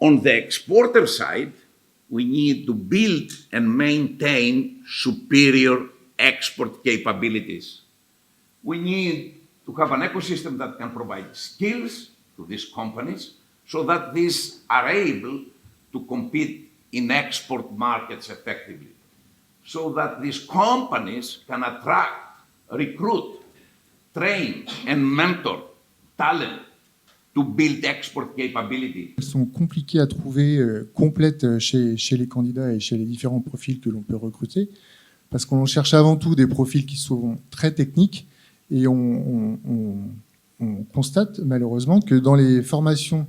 On the exporter side, we need to build and maintain superior export capabilities. We need to have an ecosystem that can provide skills to these companies so that these are able to compete in export markets effectively. So that these companies can attract, recruit, train and mentor talent to build export capability. Elles sont compliquées à trouver, complètes chez les candidats et chez les différents profils que l'on peut recruter, parce qu'on cherche avant tout des profils qui sont très techniques, et on constate malheureusement que dans les formations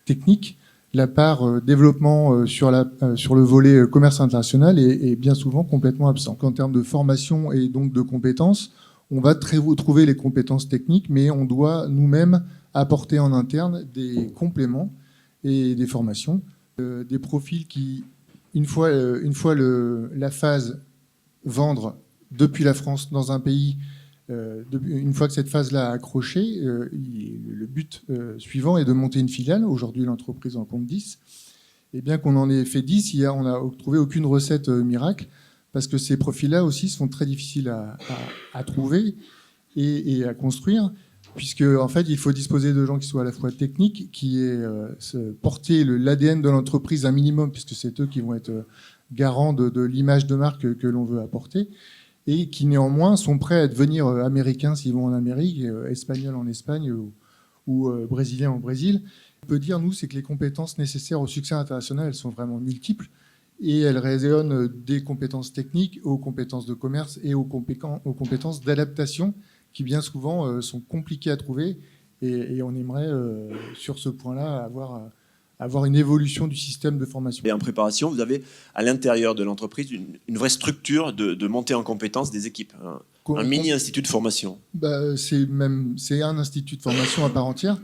techniques, la part développement sur le volet commerce international est bien souvent complètement absent. En termes de formation et donc de compétences, on va trouver les compétences techniques, mais on doit nous-mêmes apporter en interne des compléments et des formations, des profils qui, une fois la phase vendre depuis la France dans un pays, une fois que cette phase-là a accroché, le but suivant est de monter une filiale. Aujourd'hui, l'entreprise en compte 10. Et bien qu'on en ait fait 10, on n'a trouvé aucune recette miracle, parce que ces profils-là aussi sont très difficiles à trouver et à construire, puisque en fait, il faut disposer de gens qui soient à la fois techniques, qui aient porté l'ADN de l'entreprise un minimum, puisque c'est eux qui vont être garants de l'image de marque que l'on veut apporter, et qui néanmoins sont prêts à devenir américains s'ils vont en Amérique, espagnols en Espagne ou brésiliens au Brésil. On peut dire, nous, c'est que les compétences nécessaires au succès international, elles sont vraiment multiples, et elles résonnent des compétences techniques aux compétences de commerce et aux compétences d'adaptation qui bien souvent sont compliquées à trouver, et on aimerait sur ce point-là avoir une évolution du système de formation. Et en préparation, vous avez à l'intérieur de l'entreprise une vraie structure de montée en compétences des équipes, un mini-institut de formation. C'est un institut de formation à part entière.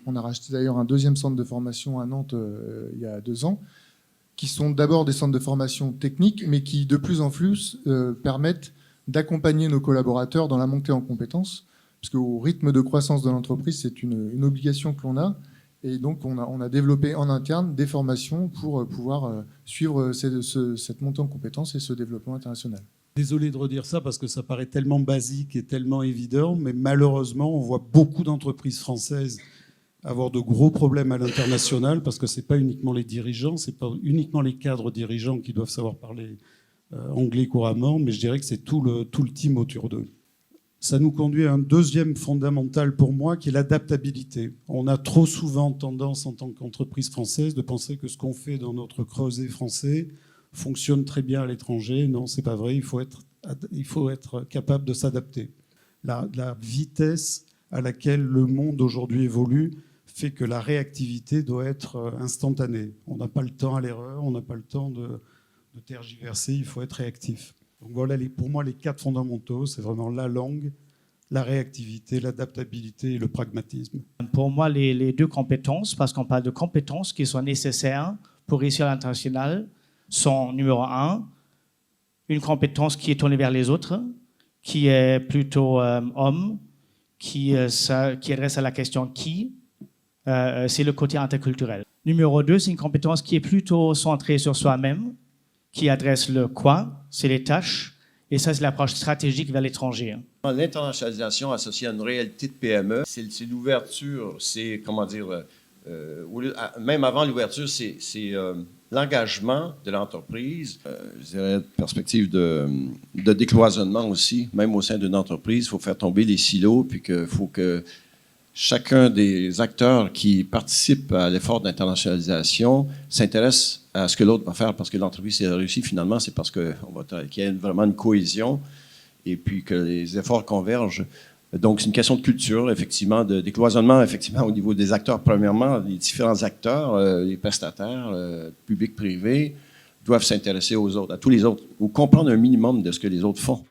On a racheté d'ailleurs un deuxième centre de formation à Nantes il y a 2 ans, qui sont d'abord des centres de formation techniques, mais qui de plus en plus permettent d'accompagner nos collaborateurs dans la montée en compétences, parce qu'au rythme de croissance de l'entreprise, c'est une obligation que l'on a. Et donc, on a développé en interne des formations pour pouvoir suivre cette montée en compétences et ce développement international. Désolé de redire ça parce que ça paraît tellement basique et tellement évident, mais malheureusement, on voit beaucoup d'entreprises françaises avoir de gros problèmes à l'international, parce que ce n'est pas uniquement les dirigeants, ce n'est pas uniquement les cadres dirigeants qui doivent savoir parler anglais couramment, mais je dirais que c'est tout le team autour d'eux. Ça nous conduit à un deuxième fondamental pour moi, qui est l'adaptabilité. On a trop souvent tendance, en tant qu'entreprise française, de penser que ce qu'on fait dans notre creuset français fonctionne très bien à l'étranger. Non, c'est pas vrai. Il faut être capable de s'adapter. La vitesse à laquelle le monde aujourd'hui évolue fait que la réactivité doit être instantanée. On n'a pas le temps à l'erreur, on n'a pas le temps de tergiverser, il faut être réactif. Donc voilà, pour moi, les 4 fondamentaux, c'est vraiment la langue, la réactivité, l'adaptabilité et le pragmatisme. Pour moi, les 2 compétences, parce qu'on parle de compétences qui sont nécessaires pour réussir à l'international, sont numéro 1, une compétence qui est tournée vers les autres, qui est plutôt homme, qui adresse à la question qui, c'est le côté interculturel. Numéro 2, c'est une compétence qui est plutôt centrée sur soi-même, qui adresse le quoi, c'est les tâches, et ça, c'est l'approche stratégique vers l'étranger. L'internationalisation associée à une réalité de PME, c'est l'ouverture, c'est, comment dire, même avant l'ouverture, c'est l'engagement de l'entreprise, je dirais, perspective de décloisonnement aussi, même au sein d'une entreprise, il faut faire tomber les silos, puis qu'il faut que chacun des acteurs qui participent à l'effort d'internationalisation s'intéresse à ce que l'autre va faire, parce que l'entreprise s'est réussie finalement, c'est parce qu'il y a vraiment une cohésion et puis que les efforts convergent. Donc, c'est une question de culture, effectivement, de décloisonnement, effectivement, au niveau des acteurs. Premièrement, les différents acteurs, les prestataires, publics, privés, doivent s'intéresser aux autres, à tous les autres, ou comprendre un minimum de ce que les autres font.